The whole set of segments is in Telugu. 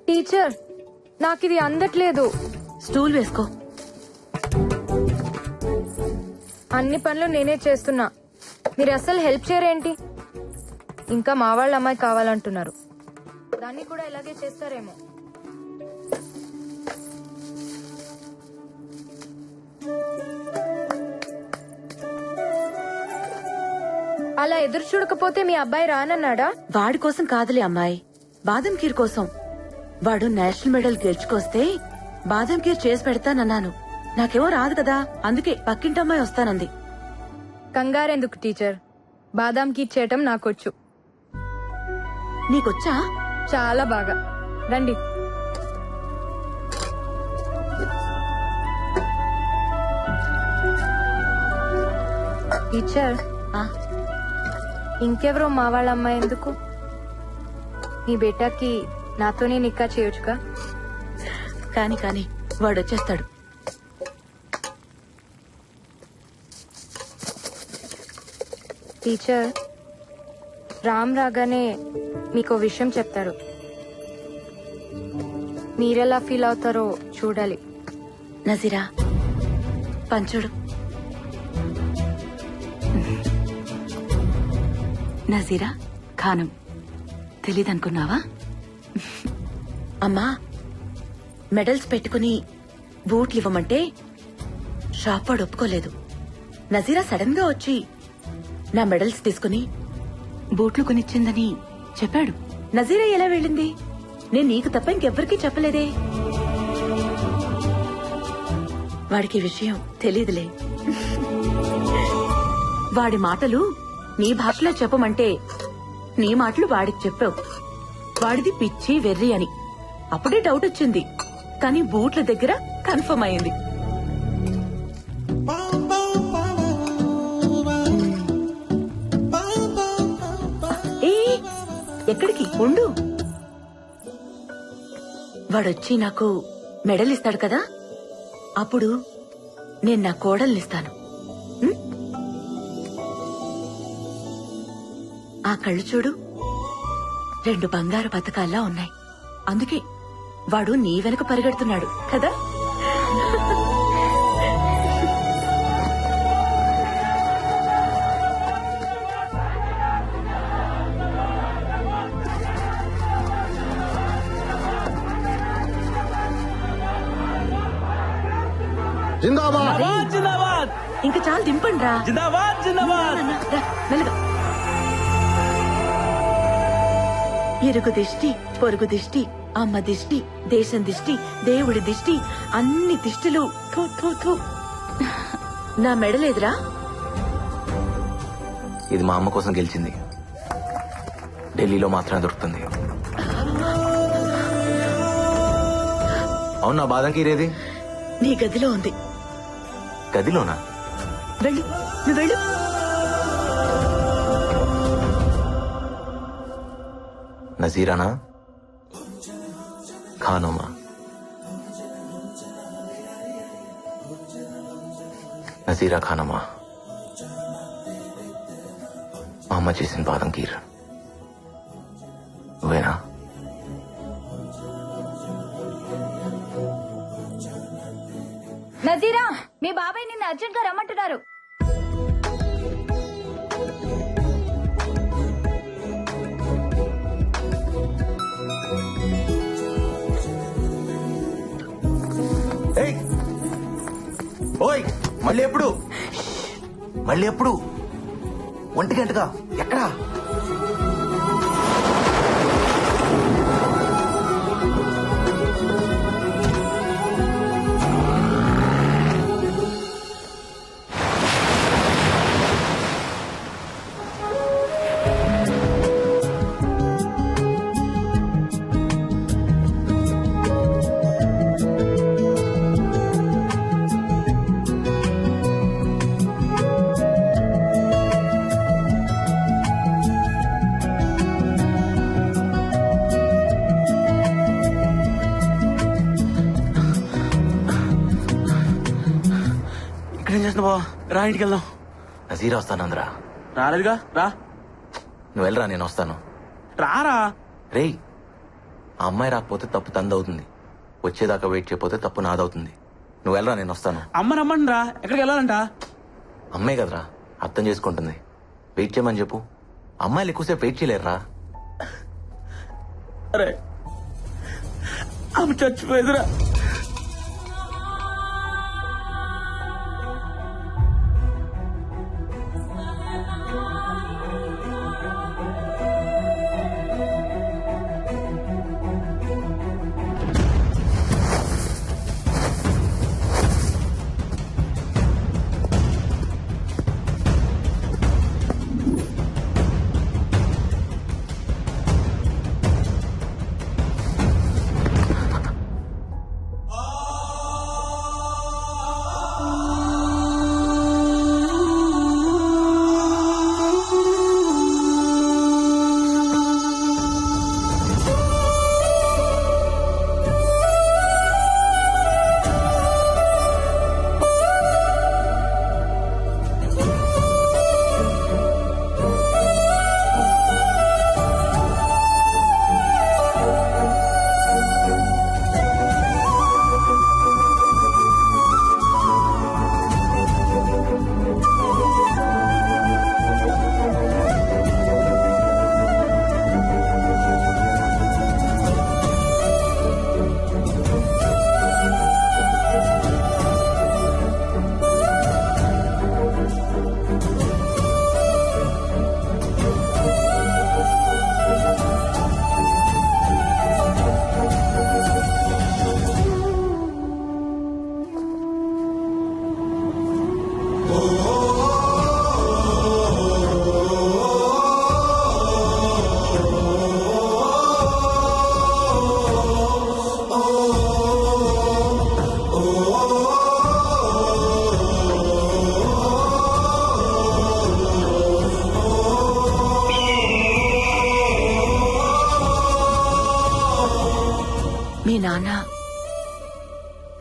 టీచర్, నాకిది అందట్లేదు. స్టూల్ వేసుకో. అన్ని పనులు నేనే చేస్తున్నా, మీరు అసలు హెల్ప్ చేయరేంటి? ఇంకా మా వాళ్ళ అమ్మాయి కావాలంటున్నారు, దాన్ని కూడా ఇలాగే చేస్తారేమో. అలా ఎదురు చూడకపోతే మీ అబ్బాయి రానన్నాడా? వాడి కోసం కాదులే అమ్మాయి, బాదం ఖీర్ కోసం. వాడు నేషనల్ మెడల్ గెలుచుకొస్తే బాదం ఖీర్ చేసి పెడతానన్నాను. నాకేమో రాదు కదా, అందుకే పక్కింటమ్మాయి వస్తానంది. కంగారెందుకు టీచర్, బాదాం ఖీర్ చేయటం నాకొచ్చు. నీకొచ్చా? చాలా బాగా. రండి. టీచర్, ఇంకెవరో మా వాళ్ళ అమ్మాయి ఎందుకు? నీ బేటాకి నాతోనే నిక్కా చేయొచ్చుగా. కాని కాని వాడొచ్చేస్తాడు. టీచర్, రామ్ రాగానే మీకో విషయం చెప్తారు, మీరెలా ఫీల్ అవుతారో చూడాలి. నజీరా, పంచుడు. నజీరా ఖానం తెలీదనుకున్నావా? అమ్మా, మెడల్స్ పెట్టుకుని బూట్లు ఇవ్వమంటే షాప్ వాడు ఒప్పుకోలేదు. నజీరా సడన్ గా వచ్చి నా మెడల్స్ తీసుకుని బూట్లు కొనిచ్చిందని చెప్పాడు. నజీరా ఎలా వెళ్ళింది? నేను నీకు తప్ప ఇంకెవ్వరికీ చెప్పలేదే. వాడికి ఈ విషయం తెలీదులే. వాడి మాటలు నీ భాషలో చెప్పమంటే నీ మాటలు వాడికి చెప్పావు. వాడిది పిచ్చి వెర్రి అని. అప్పుడే డౌట్ వచ్చింది. కానీ బూట్ల దగ్గర కన్ఫర్మ్ అయింది. ఏ ఎక్కడికి ఉండు, వాడొచ్చి నాకు మెడల్ ఇస్తాడు కదా, అప్పుడు నేను నా కోడల్నిస్తాను. ఉం? ఆ కళ్ళు చూడు, 2 బంగారు పథకాల్లా ఉన్నాయి. అందుకే వాడు నీ వెనక పరిగెడుతున్నాడు కదా. జిందాబాద్ జిందాబాద్ ఇంకా చాలు దింపండి రా. జిందాబాద్ జిందాబాద్. రా, మెల్లగా. ఇరుగు దిష్టి, పొరుగు దిష్టి, అమ్మ దిష్టి, దేశం దిష్టి, దేవుడి దిష్టి, అన్ని దిష్టిలు. థూ, థూ, థూ. నా మెడలేదురా. ఇది మా అమ్మ కోసం గెలిచింది. ఢిల్లీలో మాత్రమే దొరుకుతుంది. అవును, నా బాదంకి ఇరేది నీ గదిలో ఉంది. గదిలోనా? వెళ్ళు, నువ్వు వెళ్ళు. నజీరానా ఖానోమా? నజీరా ఖానమా, మా అమ్మ చేసిన బాదం కీర్ నువ్వేనా? నజీరా, మీ బాబాయ్ నిన్ను అర్జెంట్ గా రమ్మంటున్నారు. ఏయ్! ఓయ్, మళ్ళీ ఎప్పుడు? మళ్ళీ ఎప్పుడు? 1 గంటగా ఎక్కడా? ఇక్కడేం చేస్తున్నావా? రా, ఇంటికి వెళ్దాం. నజీరా వస్తానందరా. రాలేదుగా, రా. నువ్వు వెళ్ళరా, నేను వస్తాను. రారా. రేయ్, ఆ అమ్మాయి రాకపోతే తప్పు తందవుతుంది. వచ్చేదాకా వెయిట్ చేయకపోతే తప్పు నాదవుతుంది. నువ్వు వెళ్ళరా, నేను వస్తాను. అమ్మ రమ్మండి రా. ఎక్కడికి వెళ్ళాలంట? అమ్మాయి కదరా, అర్థం చేసుకుంటుంది. వెయిట్ చేయమని చెప్పు. అమ్మాయిలు ఎక్కువసేపు వెయిట్ చేయలేరురా. అరే, అమ్మ చచ్చిపోయేదిరా.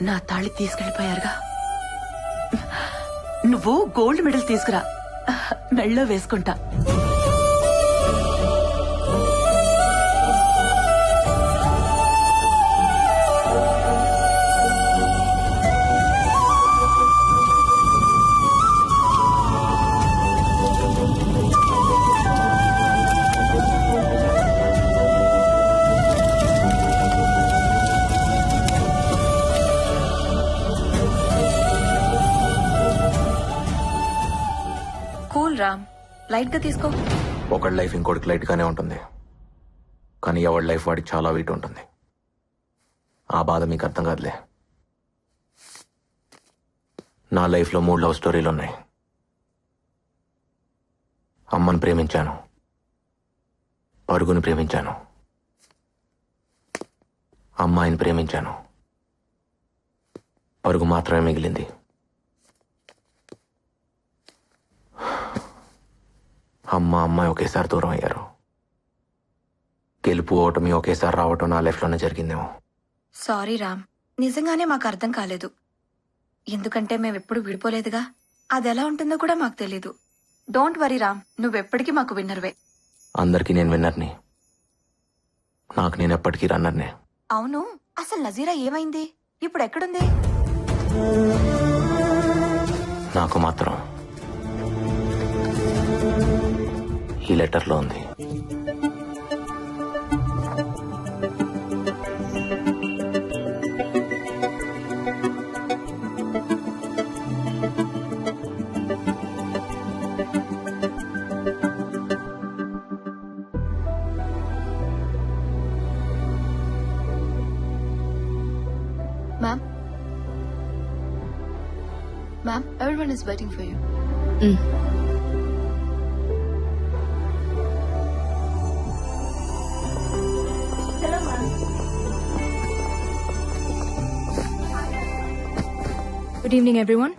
నా తాళి తీసుకెళ్లిపోయారుగా. నువ్వు గోల్డ్ మెడల్ తీసుకురా, మెళ్ళో వేసుకుంటా. కూల్ రామ్, లైట్ గా తీసుకో. ఒకడి లైఫ్ ఇంకోటికి లైట్ గానే ఉంటుంది, కానీ ఎవడి లైఫ్ వాడికి చాలా వెయిట్ ఉంటుంది. ఆ బాధ మీకు అర్థం కాదులే. నా లైఫ్లో 3 లవ్ స్టోరీలు ఉన్నాయి. అమ్మని ప్రేమించాను, పరుగుని ప్రేమించాను, అమ్మాయిని ప్రేమించాను. పరుగు మాత్రమే మిగిలింది. అమ్మాయి ఒకేసారి దూరం అయ్యారు. గెలుపు ఓటమి ఒకేసారి రావటం నా లైఫ్లోనే జరిగిందేమో. సారీ రామ్, నిజంగానే మాకు అర్థం కాలేదు. ఎందుకంటే మేమెప్పుడు విడిపోలేదుగా. అది ఎలా ఉంటుందో కూడా మాకు తెలీదు. డోంట్ వరీ రామ్, నువ్వెప్పటికీ మాకు విన్నర్వే. అందరికీ నేను విన్నర్ని, నాకు నేను ఎప్పటికీ రన్నర్నే. అవును, అసలు నజీరా ఏమైంది? ఇప్పుడు ఎక్కడుంది? నాకు మాత్రం ఈ లెటర్లో ఉంది. Ma'am? Ma'am, everyone is waiting for you. Good evening, everyone.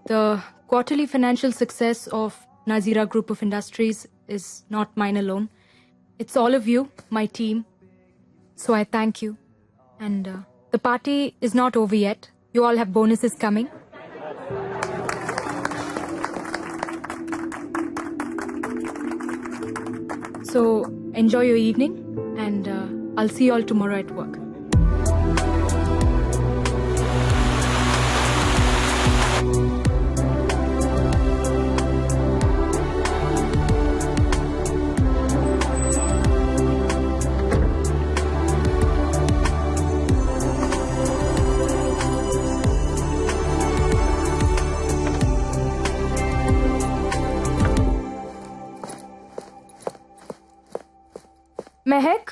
The quarterly financial success of Nazira Group of Industries is not mine alone. It's all of you, my team. So I thank you. And the party is not over yet. You all have bonuses coming. So enjoy your evening, and I'll see you all tomorrow at work. Mehak?